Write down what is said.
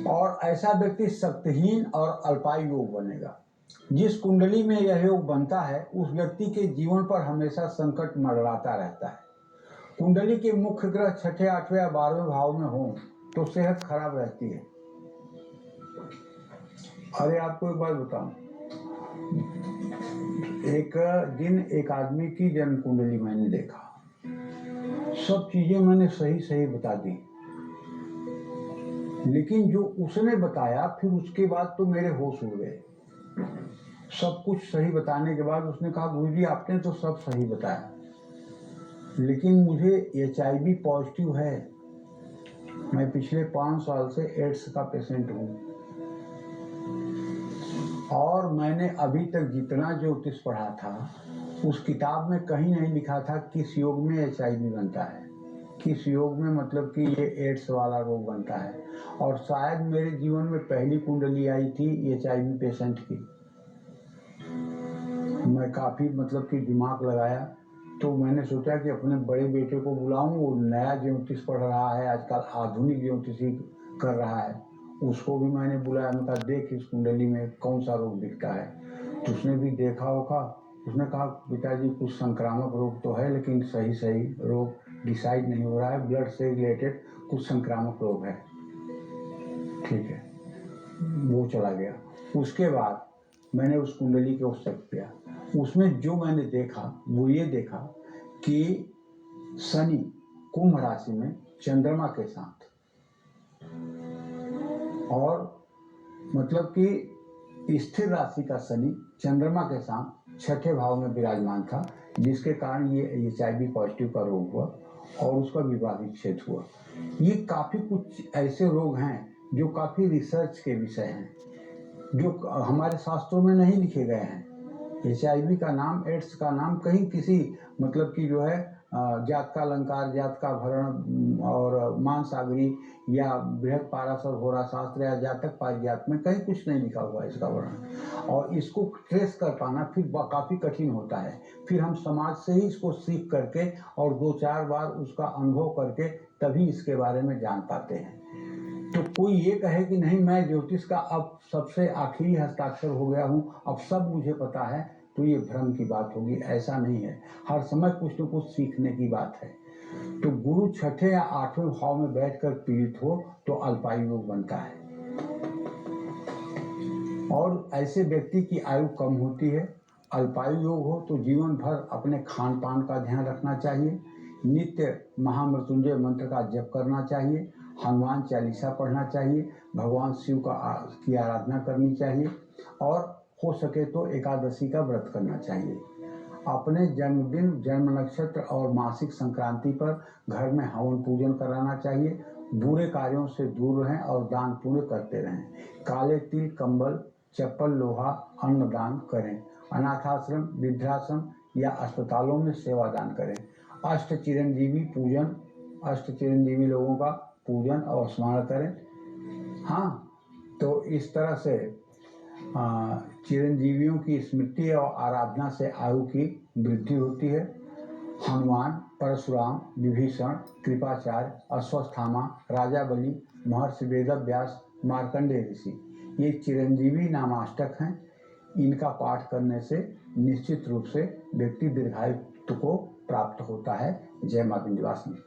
और ऐसा व्यक्ति शक्तिहीन और अल्पायु योग बनेगा। जिस कुंडली में यह योग बनता है उस व्यक्ति के जीवन पर हमेशा संकट मंडराता रहता है। कुंडली के मुख्य ग्रह छठे, आठवें या 12वें भाव में हो तो सेहत खराब रहती है। अरे आपको एक बात बताऊं, एक दिन एक आदमी की जन्म कुंडली मैंने देखा, सब चीजें मैंने सही सही बता दी, लेकिन जो उसने बताया फिर उसके बाद तो मेरे होश उड़ गए। सब कुछ सही बताने के बाद उसने कहा गुरुजी आपने तो सब सही बताया, लेकिन मुझे HIV पॉजिटिव है। मैं पिछले 5 साल से एड्स का पेशेंट हूँ और मैंने अभी तक जितना ज्योतिष पढ़ा था उस किताब में कहीं नहीं लिखा था किस योग में HIV बनता है, किस योग में मतलब कि ये एड्स वाला रोग बनता है। और शायद मेरे जीवन में पहली कुंडली आई थी HIV पेशेंट की। मैं काफ़ी मतलब कि दिमाग लगाया तो मैंने सोचा कि अपने बड़े बेटे को बुलाऊं, वो नया ज्योतिष पढ़ रहा है, आजकल आधुनिक ज्योतिषी कर रहा है, उसको भी मैंने बुलाया। मैं कहा देख इस कुंडली में कौन सा रोग दिखता है। तो उसने भी देखा होगा, उसने कहा पिताजी कुछ संक्रामक रोग तो है लेकिन सही सही रोग डिसाइड नहीं हो रहा है, ब्लड से रिलेटेड कुछ संक्रामक रोग है। ठीक है, वो चला गया। उसके बाद मैंने उस कुंडली को चेक किया, उसमें जो मैंने देखा वो ये देखा कि शनि कुंभ राशि में चंद्रमा के साथ, और मतलब कि स्थिर राशि का शनि चंद्रमा के साथ छठे भाव में विराजमान था, जिसके कारण ये HIV पॉजिटिव का रोग हुआ और उसका विवाह विच्छेद हुआ। ये काफ़ी कुछ ऐसे रोग हैं जो काफ़ी रिसर्च के विषय हैं, जो हमारे शास्त्रों में नहीं लिखे गए हैं। HIV का नाम, एड्स का नाम कहीं किसी मतलब कि जो है जात का अलंकार, जात का भरण और मानसागरी या बृहद पाराशर होरा शास्त्र या जातक पारिजात में कहीं कुछ नहीं लिखा हुआ है इसका वर्णन। और इसको ट्रेस कर पाना फिर काफ़ी कठिन होता है। फिर हम समाज से ही इसको सीख करके और 2-4 बार उसका अनुभव करके तभी इसके बारे में जान पाते हैं। तो कोई ये कहे कि नहीं मैं ज्योतिष का अब सबसे आखिरी हस्ताक्षर हो गया हूँ, अब सब मुझे पता है, तो ये भ्रम की बात होगी। ऐसा नहीं है, हर समय कुछ न कुछ सीखने की बात है। तो गुरु छठे या 8वें भाव में बैठकर पीड़ित हो तो अल्पायु योग बनता है, और ऐसे व्यक्ति की आयु कम होती है। अल्पायु योग हो तो जीवन भर अपने खान पान का ध्यान रखना चाहिए, नित्य महामृत्युंजय मंत्र का जप करना चाहिए, हनुमान चालीसा पढ़ना चाहिए, भगवान शिव की आराधना करनी चाहिए, और हो सके तो एकादशी का व्रत करना चाहिए। अपने जन्मदिन, जन्म नक्षत्र और मासिक संक्रांति पर घर में हवन पूजन कराना चाहिए। बुरे कार्यों से दूर रहें और दान पुण्य करते रहें। काले तिल, कंबल, चप्पल, लोहा, अन्नदान करें। अनाथाश्रम, वृद्धाश्रम या अस्पतालों में सेवा दान करें। अष्ट चिरंजीवी पूजन, अष्ट चिरंजीवी लोगों का पूजन और स्मरण करें। हाँ, तो इस तरह से चिरंजीवियों की स्मृति और आराधना से आयु की वृद्धि होती है। हनुमान, परशुराम, विभीषण, कृपाचार्य, अश्वत्थामा, राजा बलि, महर्षि वेदव्यास, मार्कंडेय ऋषि, ये चिरंजीवी नामाष्टक हैं। इनका पाठ करने से निश्चित रूप से व्यक्ति दीर्घायु को प्राप्त होता है। जय मां विंध्यवासिनी।